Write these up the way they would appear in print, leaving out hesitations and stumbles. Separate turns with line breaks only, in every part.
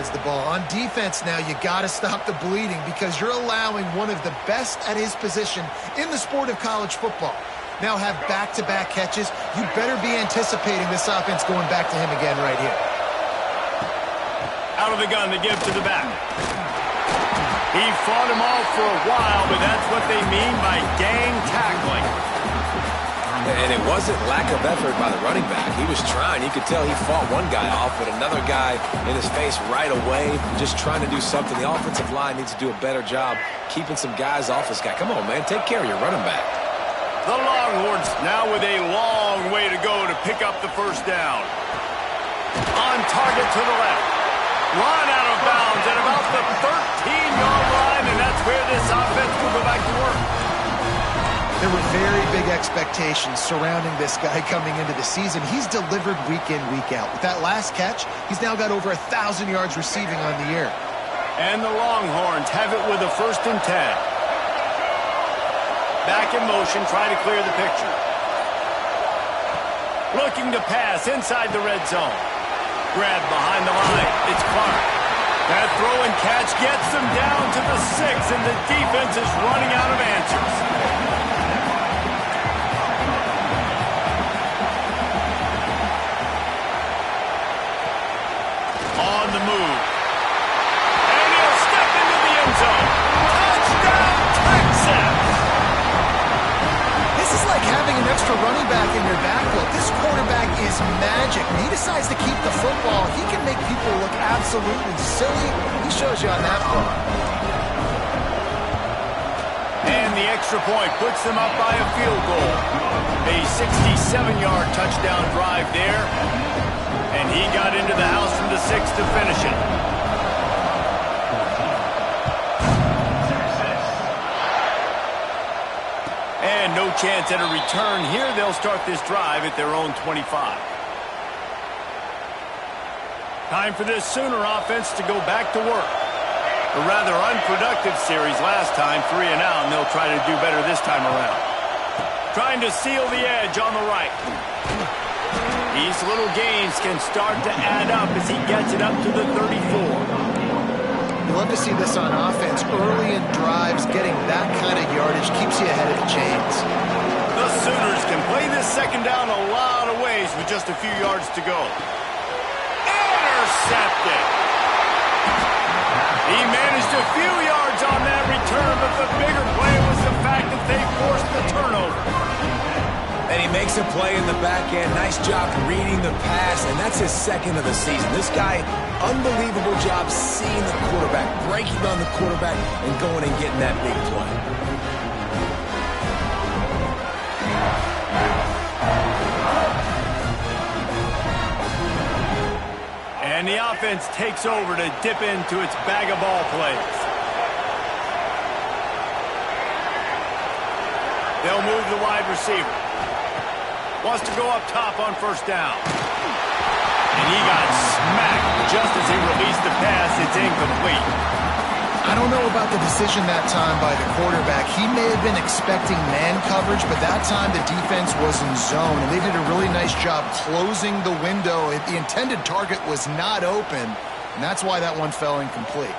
has the ball. On defense now, you got to stop the bleeding because you're allowing one of the best at his position in the sport of college football. Now have back-to-back catches. You better be anticipating this offense going back to him again right here.
Out of the gun to give to the back. He fought him off for a while, but that's what they mean by gang tackling.
And it wasn't lack of effort by the running back. He was trying. You could tell he fought one guy off, but another guy in his face right away, just trying to do something. The offensive line needs to do a better job keeping some guys off this guy. Come on, man. Take care of your running back.
The Longhorns now with a long way to go to pick up the first down. On target to the left. Run out of bounds at about the 13-yard line, and that's where this offense will go back to work.
There were very big expectations surrounding this guy coming into the season. He's delivered week in, week out. With that last catch, he's now got over 1,000 yards receiving on the year.
And the Longhorns have it with a 1st and 10. Back in motion, trying to clear the picture. Looking to pass inside the red zone. Grab behind the line. It's Clark. That throw and catch gets them down to the 6, and the defense is running out of answers. On the move. And he'll step into the end zone. Touchdown, Texas!
This is like having an extra running back in your backfield. This quarterback is magic. When he decides to keep the football, he can make people look absolutely silly. He shows you on that one.
And the extra point puts them up by a field goal. A 67-yard touchdown drive there. And he got into the house from the 6 to finish it. And no chance at a return here. They'll start this drive at their own 25. Time for this Sooner offense to go back to work. A rather unproductive series last time, 3 and out, and they'll try to do better this time around. Trying to seal the edge on the right. These little gains can start to add up as he gets it up to the 34.
You love to see this on offense. Early in drives, getting that kind of yardage keeps you ahead of the chains.
The Sooners can play this second down a lot of ways with just a few yards to go. Intercepted. He managed a few yards on that return, but the bigger play was the fact that they forced the turnover.
And he makes a play in the back end. Nice job reading the pass, and that's his 2nd of the season. This guy, unbelievable job seeing the quarterback, breaking on the quarterback, and going and getting that big play.
And the offense takes over to dip into its bag of ball plays. They'll move the wide receiver. Wants to go up top on 1st down. And he got smacked just as he released the pass. It's incomplete.
I don't know about the decision that time by the quarterback. He may have been expecting man coverage, but that time the defense was in zone, and they did a really nice job closing the window. The intended target was not open, and that's why that one fell incomplete.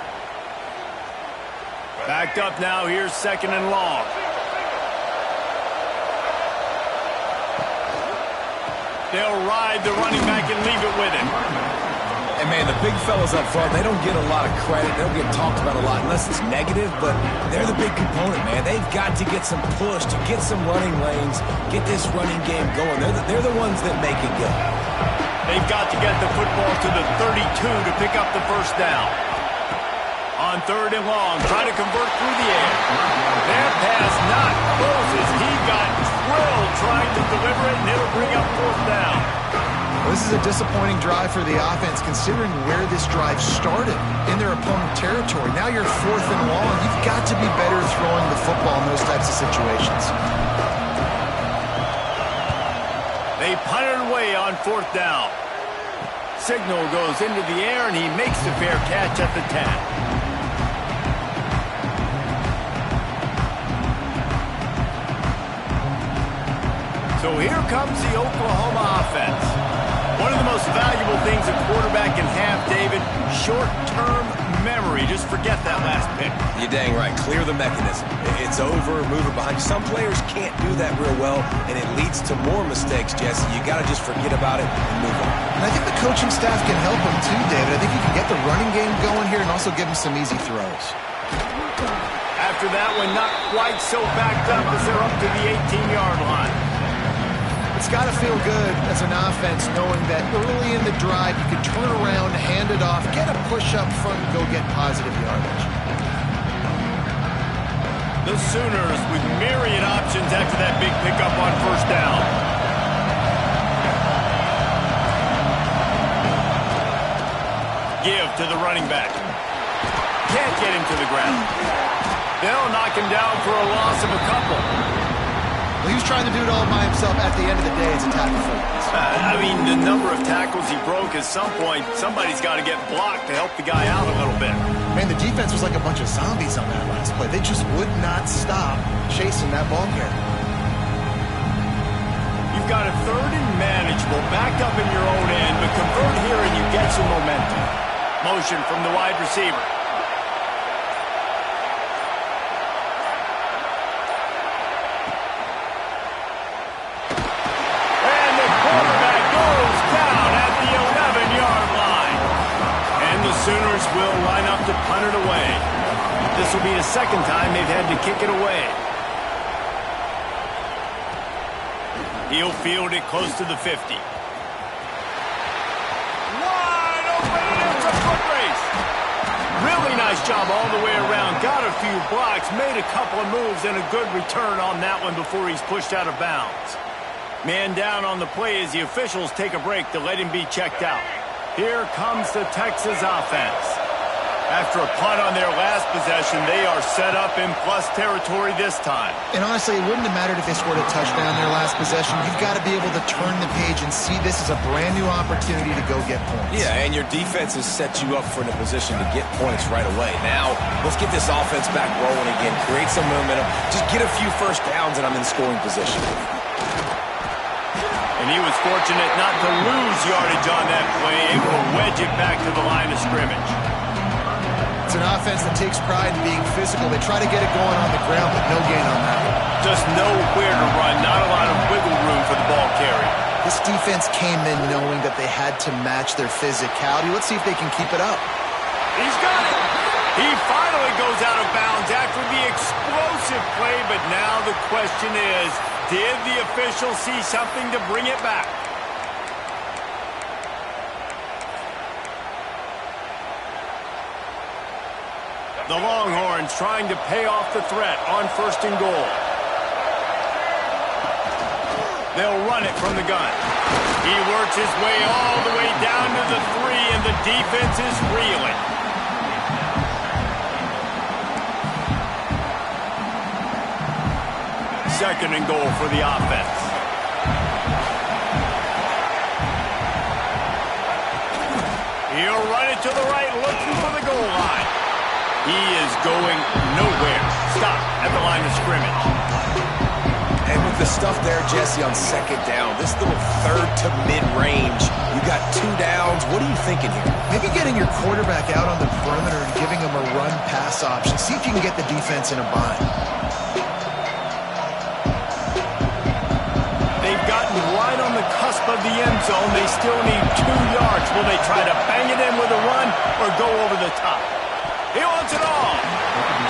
Backed up now. Here's 2nd and long. They'll ride the running back and leave it with him.
And, man, the big fellas up front, they don't get a lot of credit. They don't get talked about a lot unless it's negative, but they're the big component, man. They've got to get some push, to get some running lanes, get this running game going. They're the ones that make it go.
They've got to get the football to the 32 to pick up the 1st down. On 3rd and long, try to convert through the air. Their pass not close as he got drilled trying to deliver it, and it'll bring up 4th down.
This is a disappointing drive for the offense, considering where this drive started in their opponent territory. Now you're 4th and long. You've got to be better throwing the football in those types of situations.
They punt it away on 4th down. Signal goes into the air, and he makes the fair catch at the 10. So here comes the Oklahoma offense. One of of the most valuable things a quarterback can have, David, short-term memory. Just forget that last pick.
You're dang right. Clear the mechanism. It's over, move it behind you. Some players can't do that real well, and it leads to more mistakes, Jesse. You got to just forget about it and move on.
And I think the coaching staff can help him too, David. I think you can get the running game going here and also give him some easy throws.
After that one, not quite so backed up as they're up to the 18-yard line.
It's got to feel good as an offense knowing that early in the drive you can turn around, hand it off, get a push up front, and go get positive yardage.
The Sooners with myriad options after that big pickup on first down. Give to the running back. Can't get him to the ground. They'll knock him down for a loss of a couple.
Well, he was trying to do it all by himself. At the end of the day, it's a tackle for him.
I mean, the number of tackles he broke, at some point, somebody's got to get blocked to help the guy out a little bit.
Man, the defense was like a bunch of zombies on that last play. They just would not stop chasing that ball carrier.
You've got a third and manageable, backed up in your own end, but convert here and you get some momentum. Motion from the wide receiver. Sooners will line up to punt it away. This will be the second time they've had to kick it away. He'll field it close to the 50. Wide open, and it's a foot race. Really nice job all the way around. Got a few blocks, made a couple of moves, and a good return on that one before he's pushed out of bounds. Man down on the play as the officials take a break to let him be checked out. Here comes the Texas offense. After a punt on their last possession, they are set up in plus territory this time.
And honestly, it wouldn't have mattered if they scored a touchdown their last possession. You've got to be able to turn the page and see this as a brand new opportunity to go get points.
Yeah, and your defense has set you up for a position to get points right away. Now, let's get this offense back rolling again, create some momentum, just get a few first downs, and I'm in scoring position.
And he was fortunate not to lose yardage on that play, able to wedge it back to the line of scrimmage.
It's an offense that takes pride in being physical. They try to get it going on the ground, but no gain on that one.
Just nowhere to run, not a lot of wiggle room for the ball carrier.
This defense came in knowing that they had to match their physicality. Let's see if they can keep it up.
He's got it. He finally goes out of bounds after the explosive play, but now the question is, did the official see something to bring it back? The Longhorns trying to pay off the threat on first and goal. They'll run it from the gun. He works his way all the way down to the 3, and the defense is reeling. Second and goal for the offense. He'll run it to the right, looking for the goal line. He is going nowhere. Stop at the line of scrimmage.
And with the stuff there, Jesse, on second down, this little third to mid-range, you got 2 downs. What are you thinking here?
Maybe getting your quarterback out on the perimeter and giving him a run-pass option. See if you can get the defense in a bind.
They've gotten right on the cusp of the end zone. They still need 2 yards. Will they try to bang it in with a run or go over the top? He wants it all.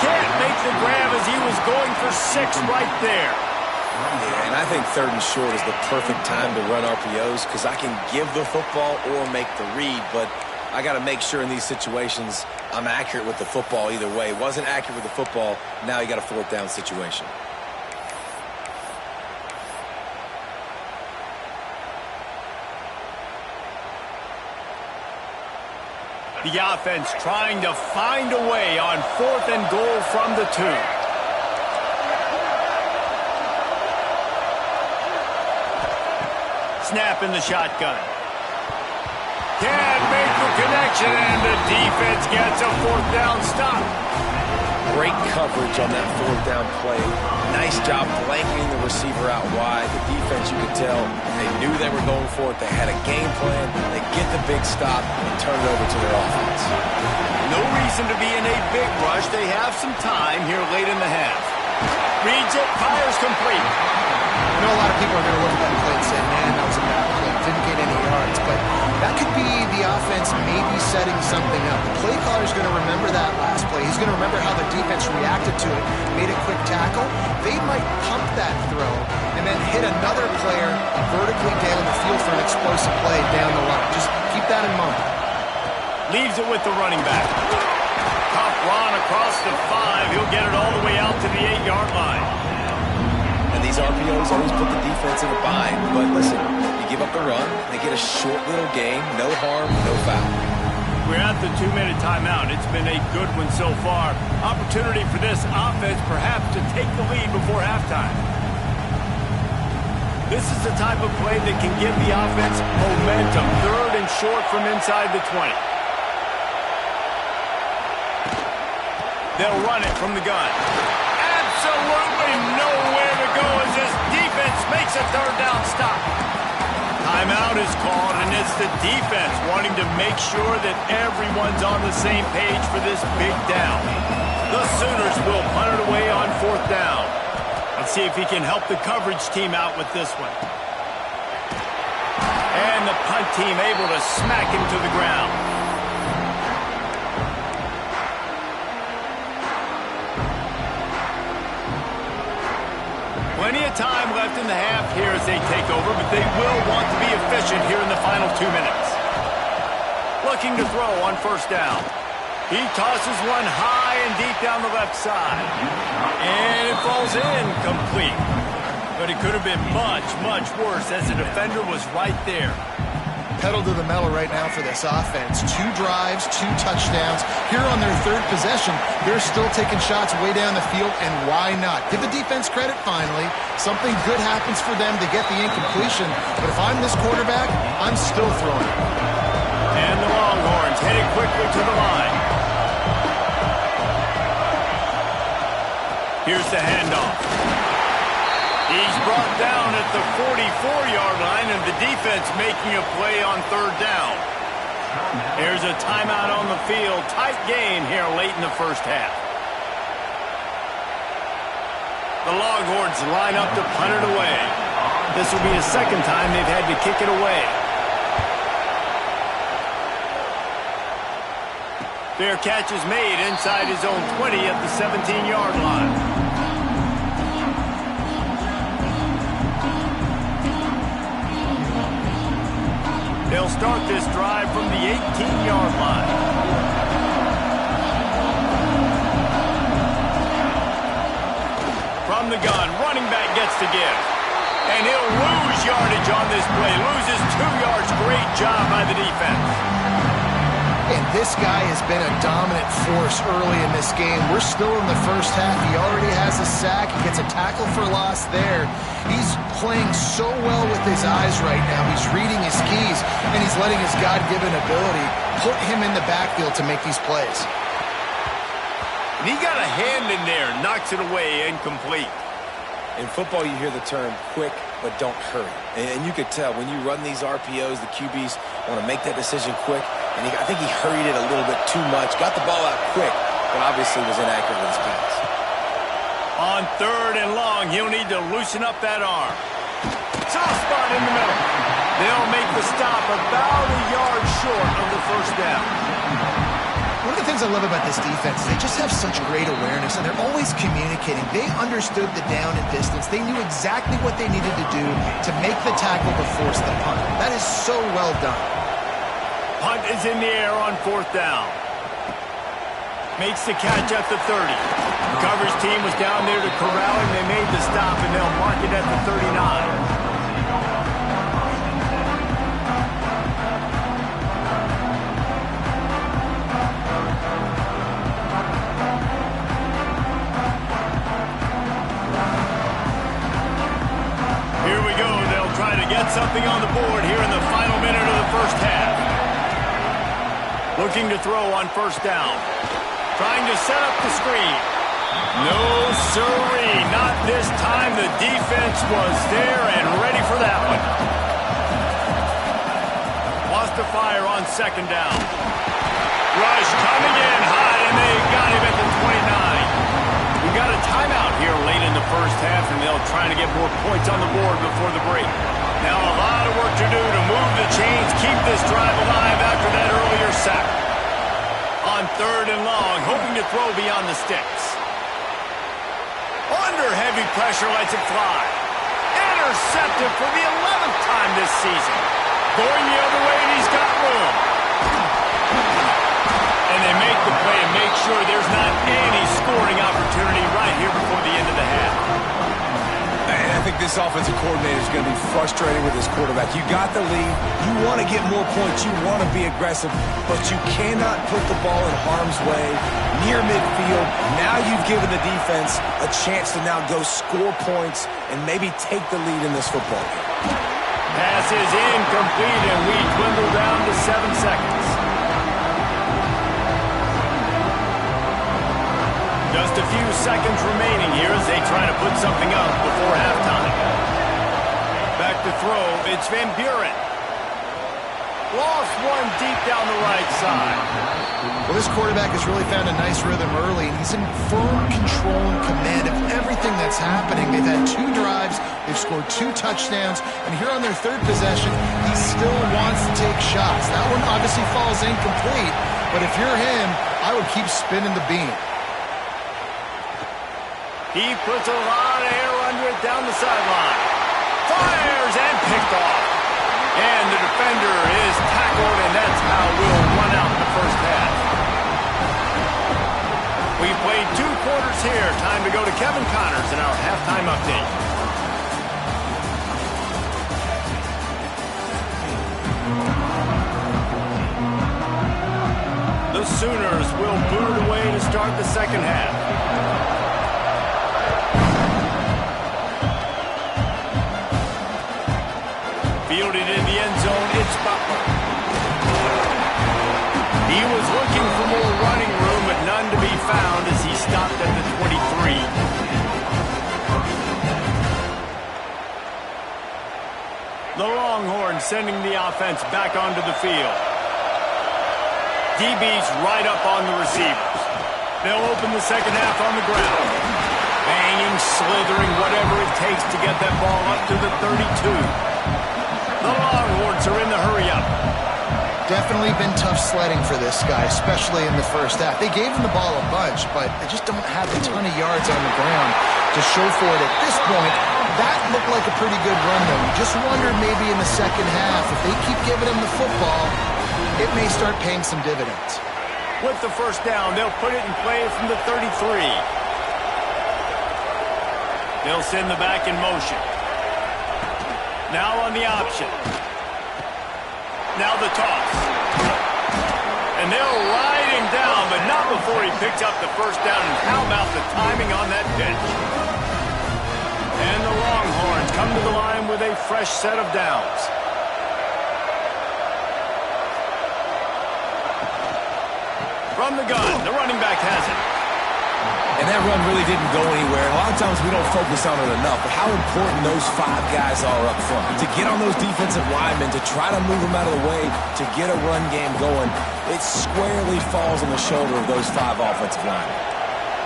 Can't make the grab as he was going for 6 right there.
Yeah, and I think third and short is the perfect time to run RPOs because I can give the football or make the read, but I got to make sure in these situations I'm accurate with the football either way. Wasn't accurate with the football, now you got a 4th down situation.
The offense trying to find a way on 4th and goal from the 2. Snap in the shotgun. Can't make the connection, and the defense gets a 4th down stop.
Great coverage on that fourth down play. Nice job blanketing the receiver out wide. The defense, you could tell, they knew they were going for it. They had a game plan. They get the big stop and turn it over to their offense.
No reason to be in a big rush. They have some time here late in the half. Reads it, fires complete.
I know a lot of people are going to look at that play and say, man, that was a bad play. Didn't get any yards. But that could be the offense maybe setting something up. The play caller is going to remember that last play. He's going to remember how the defense reacted to it, made a quick tackle. They might pump that throw and then hit another player vertically down the field for an explosive play down the line. Just keep that in mind.
Leaves it with the running back. Tough run across the 5. He'll get it all the way out to the 8-yard line.
And these RPOs always put the defense in a bind. But listen, you give up the run, they get a short little gain, no harm, no foul.
We're at the 2-minute timeout. It's been a good one so far. Opportunity for this offense perhaps to take the lead before halftime. This is the type of play that can give the offense momentum. 3rd and short from inside the 20. They'll run it from the gun. Absolutely nowhere to go as this defense makes a 3rd down stop. Timeout is called, and it's the defense wanting to make sure that everyone's on the same page for this big down. The Sooners will punt it away on 4th down. Let's see if he can help the coverage team out with this one. And the punt team able to smack him to the ground. Plenty of time left in the half here as they take over, but they will want to be efficient here in the final 2 minutes. Looking to throw on 1st down. He tosses one high and deep down the left side. And it falls in complete. But it could have been much, much worse as the defender was right there.
Pedal to the metal right now for this offense. 2 drives, 2 touchdowns. Here on their 3rd possession, they're still taking shots way down the field, and why not? Give the defense credit finally. Something good happens for them to get the incompletion, but if I'm this quarterback, I'm still throwing it.
And the Longhorns heading quickly to the line. Here's the handoff. He's brought down at the 44-yard line, and the defense making a play on 3rd down. There's a timeout on the field. Tight game here late in the 1st half. The Longhorns line up to punt it away. This will be the 2nd time they've had to kick it away. Fair catch is made inside his own 20 at the 17-yard line. They'll start this drive from the 18-yard line. From the gun, running back gets to give. And he'll lose yardage on this play. Loses 2 yards. Great job by the defense.
And this guy has been a dominant force early in this game. We're still in the 1st half. He already has a sack. He gets a tackle for loss there. He's playing so well with his eyes right now. He's reading his keys, and he's letting his God-given ability put him in the backfield to make these plays.
And he got a hand in there, knocks it away, incomplete.
In football, you hear the term quick, but don't hurry. And you could tell when you run these RPOs, the QBs want to make that decision quick. And I think he hurried it a little bit too much. Got the ball out quick, but obviously was inaccurate with his pass.
On 3rd and long, he'll need to loosen up that arm. Soft spot in the middle. They'll make the stop about a yard short of the 1st down.
One of the things I love about this defense is they just have such great awareness, and they're always communicating. They understood the down and distance. They knew exactly what they needed to do to make the tackle to force the punt. That is so well done.
Punt is in the air on 4th down. Makes the catch at the 30. The coverage team was down there to corral him. They made the stop, and they'll mark it at the 39. Get something on the board here in the final minute of the 1st half. Looking to throw on 1st down. Trying to set up the screen. No, sirree. Not this time. The defense was there and ready for that one. Wants to fire on second down. Rush coming in high, and they got him at the 29. We got a timeout here late in the first half, and they'll try to get more points on the board before the break. Now a lot of work to do to move the chains, keep this drive alive after that earlier sack. On third and long, hoping to throw beyond the sticks. Under heavy pressure, lets it fly. Intercepted for the 11th time this season. Going the other way, and he's got room. And they make the play and make sure there's not any scoring opportunity right here before the end of the half.
And I think this offensive coordinator is going to be frustrated with his quarterback. You got the lead. You want to get more points. You want to be aggressive, but you cannot put the ball in harm's way near midfield. Now you've given the defense a chance to now go score points and maybe take the lead in this football game.
Pass is incomplete, and we dwindle down to 7 seconds. Just a few seconds remaining here as they try to put something up before halftime. Back to throw, it's Van Buren. Lost one deep down the right side.
Well, this quarterback has really found a nice rhythm early, and he's in firm control and command of everything that's happening. They've had 2 drives, they've scored 2 touchdowns, and here on their 3rd possession, he still wants to take shots. That one obviously falls incomplete, but if you're him, I would keep spinning the beam.
He puts a lot of air under it down the sideline. Fires and picked off. And the defender is tackled, and that's how we'll run out the first half. We played 2 quarters here. Time to go to Kevin Connors in our halftime update. The Sooners will boot it away to start the second half. Fielded in the end zone, it's Butler. He was looking for more running room, but none to be found as he stopped at the 23. The Longhorns sending the offense back onto the field. DB's right up on the receivers. They'll open the second half on the ground. Banging, slithering, whatever it takes to get that ball up to the 32. The Longhorns are in the hurry-up.
Definitely been tough sledding for this guy, especially in the first half. They gave him the ball a bunch, but they just don't have a ton of yards on the ground to show for it at this point. That looked like a pretty good run, though. You just wondered maybe in the second half, if they keep giving him the football, it may start paying some dividends.
With the first down, they'll put it in play from the 33. They'll send the back in motion. Now on the option. Now the toss. And they'll ride him down, but not before he picks up the first down. And how about the timing on that pitch? And the Longhorns come to the line with a fresh set of downs. From the gun, the running back has it.
And that run really didn't go anywhere. A lot of times we don't focus on it enough, but how important those 5 guys are up front. To get on those defensive linemen, to try to move them out of the way, to get a run game going, it squarely falls on the shoulder of those 5 offensive linemen.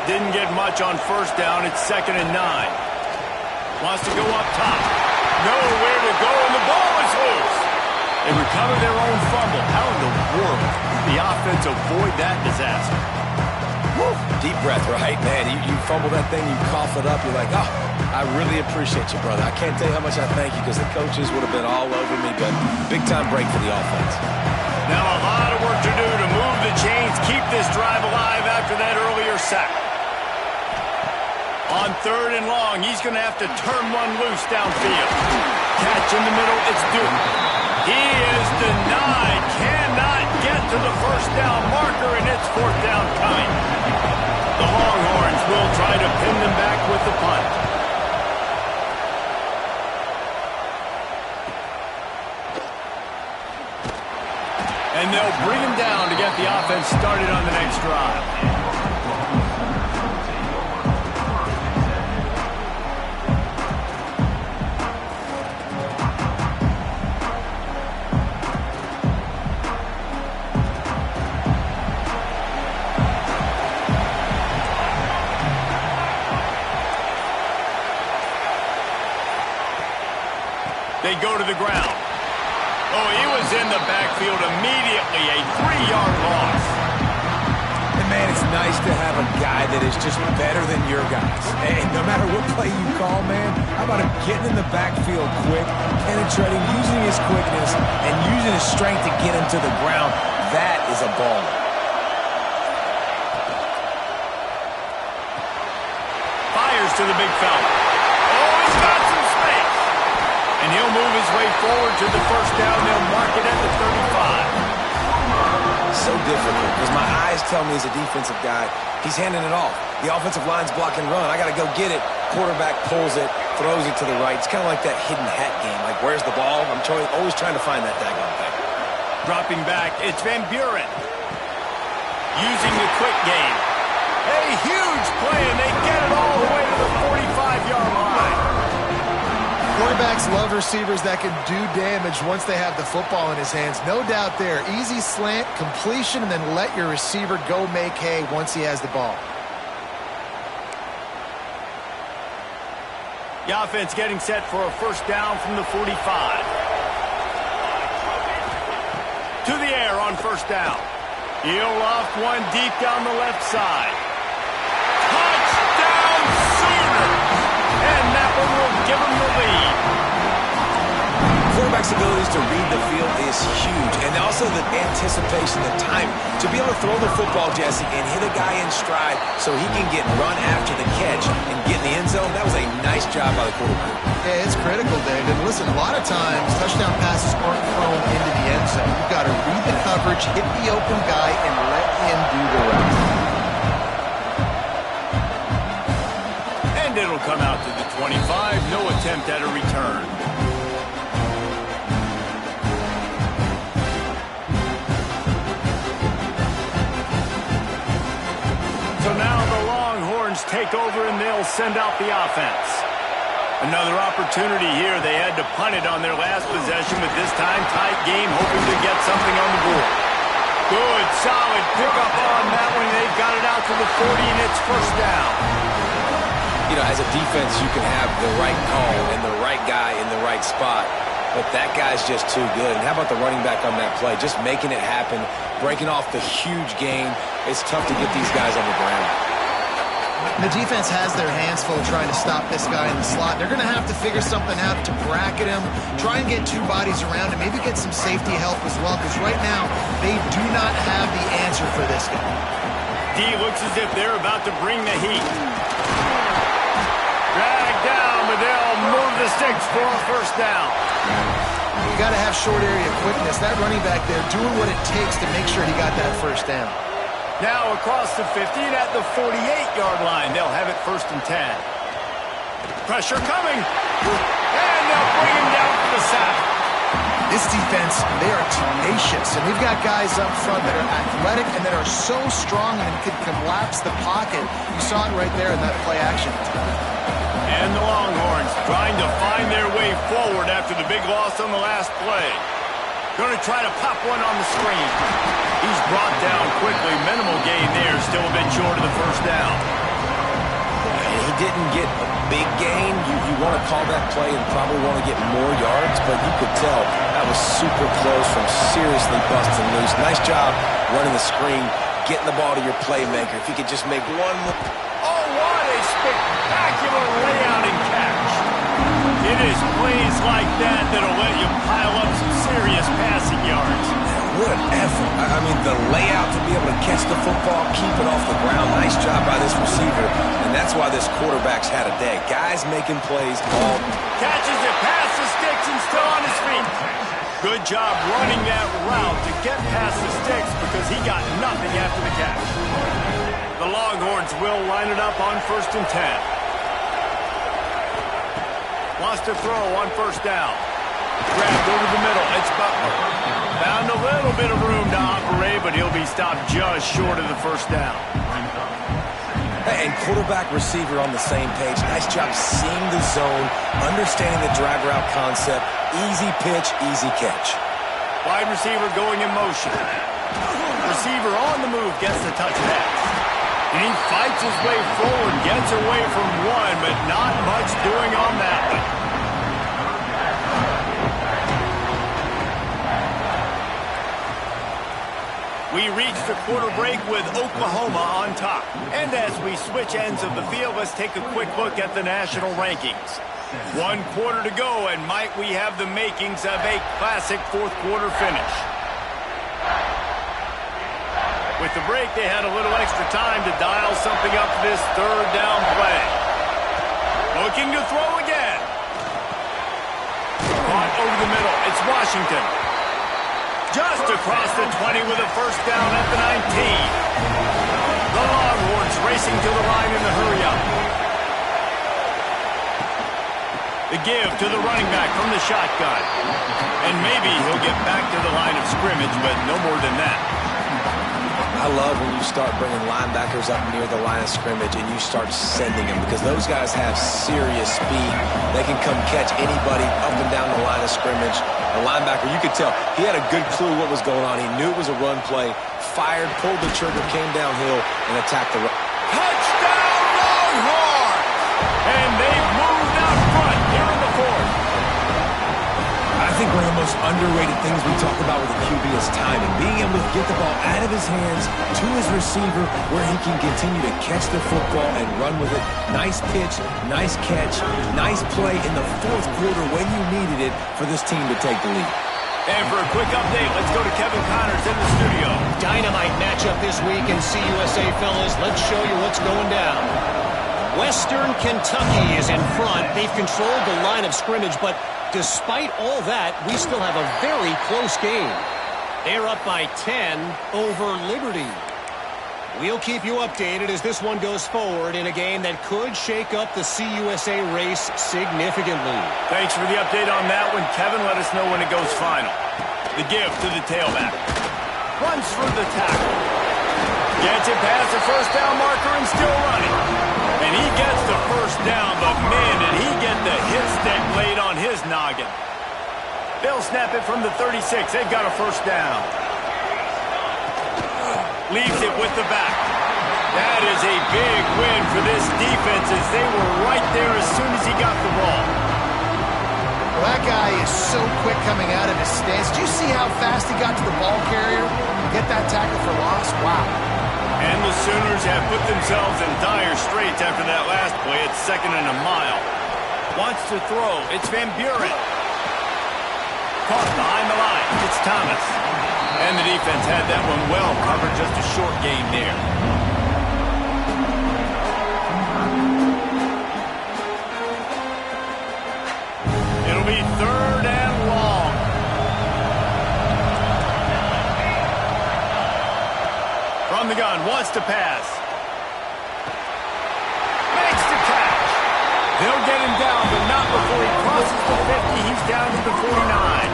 Didn't get much on first down. It's 2nd and 9. Wants to go up top. Nowhere to go, and the ball is loose. They recover their own fumble. How in the world did the offense avoid that disaster?
Woo. Deep breath, right? Man, you fumble that thing, you cough it up, you're like, oh, I really appreciate you, brother. I can't tell you how much I thank you because the coaches would have been all over me, but big-time break for the offense.
Now a lot of work to do to move the chains, keep this drive alive after that earlier sack. On 3rd and long, he's going to have to turn one loose downfield. Catch in the middle, it's Duke. He is denied, cannot get to the first down marker, and it's 4th down coming. The Longhorns will try to pin them back with the punt. And they'll bring him down to get the offense started on the next drive. they go to the ground. Oh, he was in the backfield immediately. A 3-yard loss.
And, man, it's nice to have a guy that is just better than your guys. And no matter what play you call, man, how about him getting in the backfield quick, penetrating, using his quickness, and using his strength to get him to the ground. That is a baller.
Fires to the big fella. Oh, he's got some space. And he'll move his way forward to the first down. They'll mark it at the 35.
So difficult because my eyes tell me as a defensive guy, he's handing it off. The offensive line's block and run. I got to go get it. Quarterback pulls it, throws it to the right. It's kind of like that hidden hat game. Like, where's the ball? I'm always trying to find that daggone thing.
Dropping back, it's Van Buren. Using the quick game. A huge play, and they get it all the way to the 45-yard line.
Quarterbacks love receivers that can do damage once they have the football in his hands. No doubt there. Easy slant, completion, and then let your receiver go make hay once he has the ball.
The offense getting set for a first down from the 45. To the air on first down. He'll loft one deep down the left side. Touchdown Sooners! And that one will give him the lead.
Quarterback's abilities to read the field is huge, and also the anticipation, the time to be able to throw the football, Jesse, and hit a guy in stride so he can get run after the catch and get in the end zone. That was a nice job by the quarterback.
Yeah, it's critical, David. And listen, a lot of times touchdown passes aren't thrown into the end zone. You've got to read the coverage, hit the open guy, and let him do the rest.
And it'll come out to the 25. No attempt at a return. So now the Longhorns take over and they'll send out the offense. Another opportunity here. They had to punt it on their last possession, but this time tight game, hoping to get something on the board. Good, solid pickup on that one. They've got it out to the 40, and it's first down.
You know, as a defense, you can have the right call and the right guy in the right spot, but that guy's just too good. And how about the running back on that play? Just making it happen, breaking off the huge gain. It's tough to get these guys on the ground.
The defense has their hands full trying to stop this guy in the slot. They're going to have to figure something out to bracket him, try and get two bodies around him, maybe get some safety help as well, because right now they do not have the answer for this guy.
D looks as if they're about to bring the heat. Drag down, but they'll move the sticks for a first down.
You got to have short area quickness. That running back there doing what it takes to make sure he got that first down.
Now across the 50 and at the 48-yard line. They'll have it first and 10. Pressure coming. And they'll bring him down for the sack.
This defense, they are tenacious. And we've got guys up front that are athletic and that are so strong and can collapse the pocket. You saw it right there in that play action.
And the Longhorns trying to find their way forward after the big loss on the last play. Going to try to pop one on the screen. He's brought down quickly. Minimal gain there. Still a bit short of the first down.
He didn't get a big gain. You want to call that play and probably want to get more yards, but you could tell that was super close from seriously busting loose. Nice job running the screen, getting the ball to your playmaker. If he could just make one more.
Oh, what a spectacular layout and catch. It is plays like that that'll let you pile up some serious passing yards.
What an effort. I mean, the layout to be able to catch the football, keep it off the ground. Nice job by this receiver, and that's why this quarterback's had a day. Guys making plays all.
Catches it past the sticks and still on his feet. Good job running that route to get past the sticks because he got nothing after the catch. The Longhorns will line it up on first and 10. Wants to throw on first down. Grabbed over the middle. It's Butler. Found a little bit of room to operate, but he'll be stopped just short of the first down.
And quarterback receiver on the same page. Nice job seeing the zone, understanding the drag route concept. Easy pitch, easy catch.
Wide receiver going in motion. Receiver on the move gets the touch pass. And he fights his way forward, gets away from one, but not much doing on that one. We reach the quarter break with Oklahoma on top. And as we switch ends of the field, let's take a quick look at the national rankings. 1 quarter to go, and might we have the makings of a classic fourth quarter finish. With the break, they had a little extra time to dial something up for this third down play. Looking to throw again. Caught over the middle. It's Washington. Just across the 20 with a first down at the 19. The Longhorns racing to the line in the hurry-up. The give to the running back from the shotgun. And maybe he'll get back to the line of scrimmage, but no more than that.
I love when you start bringing linebackers up near the line of scrimmage and you start sending them, because those guys have serious speed. They can come catch anybody up and down the line of scrimmage. The linebacker, you could tell, he had a good clue what was going on. He knew it was a run play, fired, pulled the trigger, came downhill, and attacked the run.
Touchdown, Longhorns! And they've moved out front here in the fourth.
I think one of the most underrated things we talk about with a QB is timing. Being able to get the ball out of his hands to his receiver where he can continue to catch the football and run with it. Nice pitch, nice catch, nice play in the fourth quarter when you needed it for this team to take the lead.
And for a quick update, let's go to Kevin Connors in the studio.
Dynamite matchup this week in CUSA, fellas. Let's show you what's going down. Western Kentucky is in front. They've controlled the line of scrimmage, but despite all that, we still have a very close game. They're up by 10 over Liberty. We'll keep you updated as this one goes forward in a game that could shake up the CUSA race significantly.
Thanks for the update on that one, Kevin. Let us know when it goes final. The give to the tailback. Runs through the tackle. Gets it past the first down marker and still running. And he gets the first down, but man, did he get the hit stick laid on his noggin. They'll snap it from the 36. They've got a first down. Leaves it with the back. That is a big win for this defense as they were right there as soon as he got the ball.
Well, that guy is so quick coming out of his stance. Did you see how fast he got to the ball carrier? Get that tackle for loss? Wow.
And the Sooners have put themselves in dire straits after that last play. It's 2nd and a mile. Wants to throw. It's Van Buren. Caught behind the line. It's Thomas. And the defense had that one well covered. Just a short gain there. It'll be 3rd and long. From the gun, wants to pass. Makes the catch. They'll get him down, but not before he crosses the 50. He's down to the 49.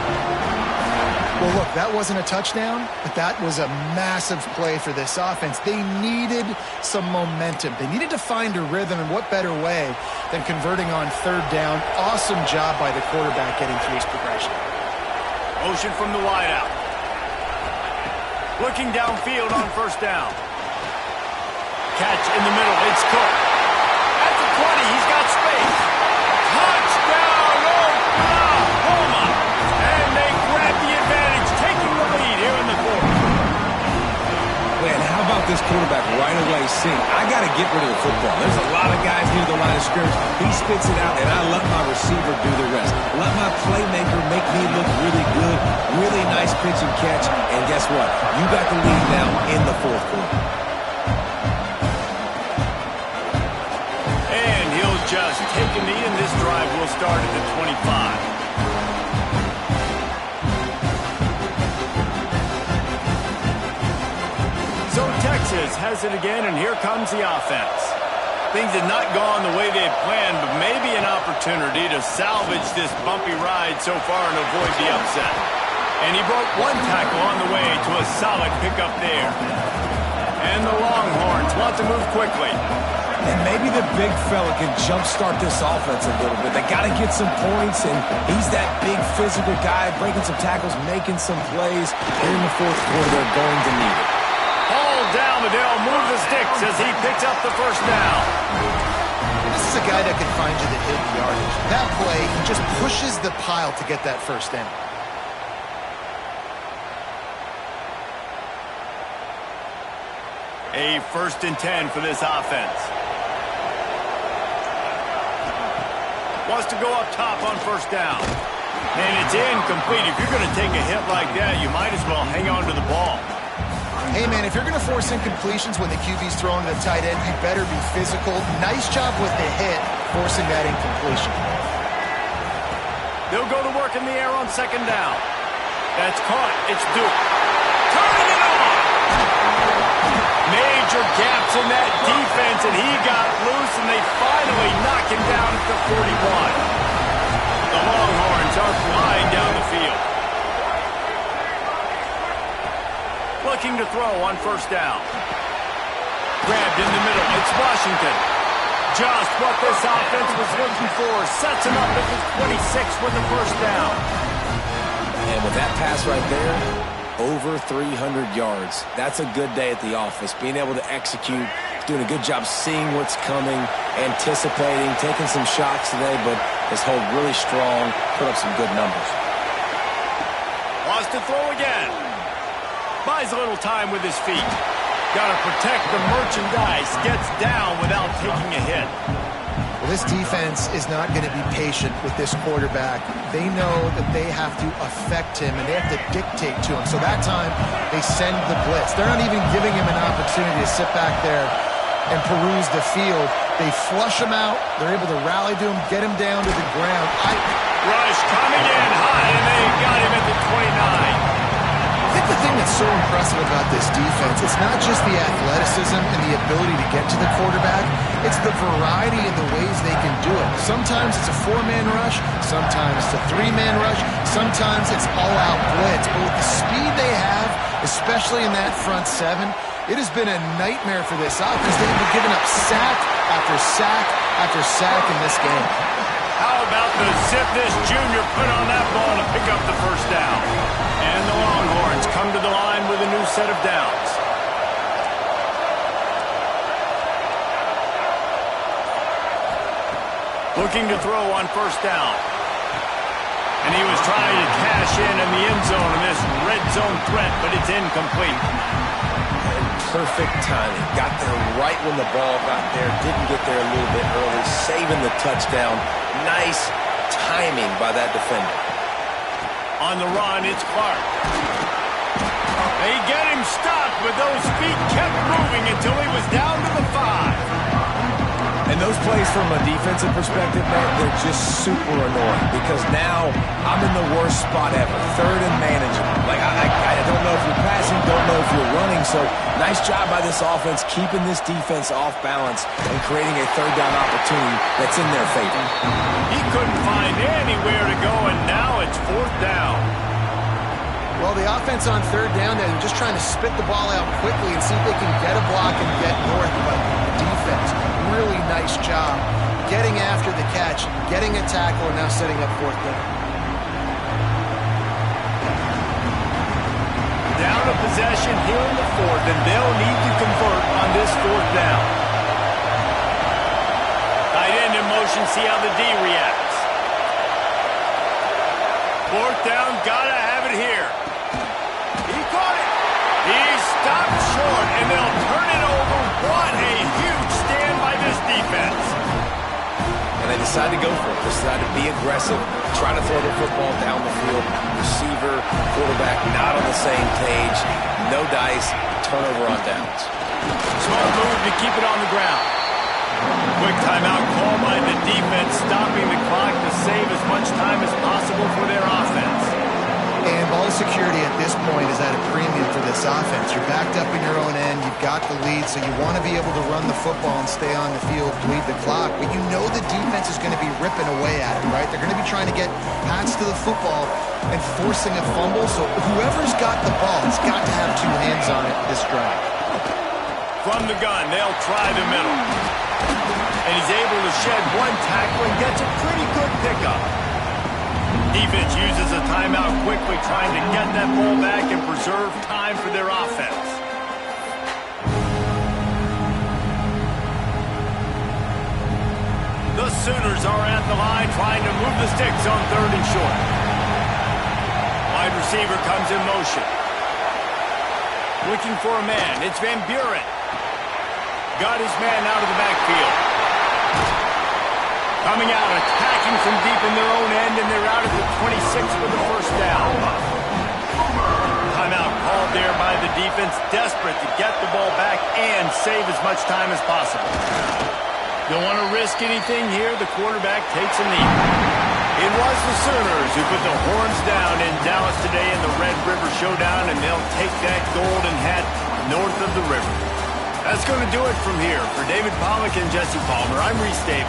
Well, look, that wasn't a touchdown, but that was a massive play for this offense. They needed some momentum. They needed to find a rhythm, and what better way than converting on 3rd down. Awesome job by the quarterback getting through his progression.
Motion from the wideout. Looking downfield on 1st down. Catch in the middle. It's Cook. At the 20, he's got space. Touchdown, Oklahoma! And they grab the advantage, taking the lead here in the fourth.
Man, how about this quarterback right away saying, I got to get rid of the football. There's a lot of guys near the line of scrimmage. He spits it out, and I let my receiver do the rest. Let my playmaker make me look really good. Really nice pitch and catch. And guess what? You got the lead now in the fourth quarter.
And he'll just take a knee, and this drive will start at the 25. So Texas has it again, and here comes the offense. Things had not gone the way they had planned, but maybe an opportunity to salvage this bumpy ride so far and avoid the upset. And he broke one tackle on the way to a solid pickup there. And the Longhorns want to move quickly.
And maybe the big fella can jumpstart this offense a little bit. They got to get some points, and he's that big physical guy, breaking some tackles, making some plays. Here in the fourth quarter, they're going to need it.
Ball down, but they'll move the sticks as he picks up the first down.
This is a guy that can find you the hidden yardage. That play, he just pushes the pile to get that first down.
A 1st and 10 for this offense. Wants to go up top on 1st down. And it's incomplete. If you're going to take a hit like that, you might as well hang on to the ball.
Hey, man, if you're going to force incompletions when the QB's throwing to the tight end, you better be physical. Nice job with the hit, forcing that incompletion.
They'll go to work in the air on 2nd down. That's caught. It's Duke. Turning it on! Major gaps in that defense, and he got loose, and they finally knock him down at the 41. The Longhorns are flying down the field. Looking to throw on 1st down. Grabbed in the middle. It's Washington. Just what this offense was looking for. Sets him up at the 26 with the 1st down.
And with that pass right there, over 300 yards. That's a good day at the office. Being able to execute, doing a good job seeing what's coming, anticipating, taking some shots today, but his hold really strong, put up some good numbers.
Wants to throw again. Buys a little time with his feet. Got to protect the merchandise. Gets down without taking a hit.
Well, this defense is not going to be patient with this quarterback. They know that they have to affect him, and they have to dictate to him. So that time, they send the blitz. They're not even giving him an opportunity to sit back there and peruse the field. They flush him out. They're able to rally to him, get him down to the ground.
Rush coming in high, and they got him at the 29.
I think the thing that's so impressive about this defense, it's not just the athleticism and the ability to get to the quarterback, it's the variety in the ways they can do it. Sometimes it's a 4-man rush, sometimes it's a 3-man rush, sometimes it's all-out blitz. But with the speed they have, especially in that front 7, it has been a nightmare for this offense. They've been giving up sack after sack after sack in this game.
How about the zip this junior put on that ball to pick up the 1st down? And the Longhorns come to the line with a new set of downs. Looking to throw on 1st down. And he was trying to cash in the end zone in this red zone threat, but it's incomplete.
And perfect timing. Got there right when the ball got there. Didn't get there a little bit early. Saving the touchdown. Nice timing by that defender.
On the run, it's Clark. They get him stopped, but those feet kept moving until he was down to the 5.
And those plays from a defensive perspective, man, they're just super annoying because now I'm in the worst spot ever. 3rd and manageable. Like, I don't know if you're passing, don't know if you're running. So nice job by this offense keeping this defense off balance and creating a 3rd down opportunity that's in their favor.
He couldn't find anywhere to go, and now it's 4th down.
Well, the offense on 3rd down, they're just trying to spit the ball out quickly and see if they can get a block and get north. But the defense, really nice job getting after the catch, getting a tackle, and now setting up 4th down.
Down to possession here in the 4th, and they'll need to convert on this 4th down. Tight end in motion, see how the D reacts. 4th down, gotta have it here. He caught it. He stopped short, and they'll turn it over. What a huge stand by this defense.
And they decide to go for it. They decide to be aggressive, try to throw the football down the field. Receiver, quarterback, not on the same page. No dice, turnover on downs.
Smart move to keep it on the ground. Quick timeout call by the defense, stopping the clock to save as much time as possible for their offense.
And ball security at this point is at a premium for this offense. You're backed up in your own end. You've got the lead, so you want to be able to run the football and stay on the field, bleed the clock. But you know the defense is going to be ripping away at it, right? They're going to be trying to get Pats to the football and forcing a fumble. So whoever's got the ball has got to have 2 hands on it this drive.
From the gun, they'll try the middle. And he's able to shed 1 tackle and gets a pretty good pickup. Defense uses a timeout quickly, trying to get that ball back and preserve time for their offense. The Sooners are at the line, trying to move the sticks on 3rd and short. Wide receiver comes in motion. Looking for a man. It's Van Buren. got his man out of the backfield. Coming out, attacking from deep in their own end, and they're out at the 26 for the first down. Timeout called there by the defense, desperate to get the ball back and save as much time as possible. Don't want to risk anything here. The quarterback takes a knee. It was the Sooners who put the horns down in Dallas today in the Red River Showdown, and they'll take that golden hat north of the river. That's going to do it from here. For David Pollack and Jesse Palmer, I'm Reese Davis.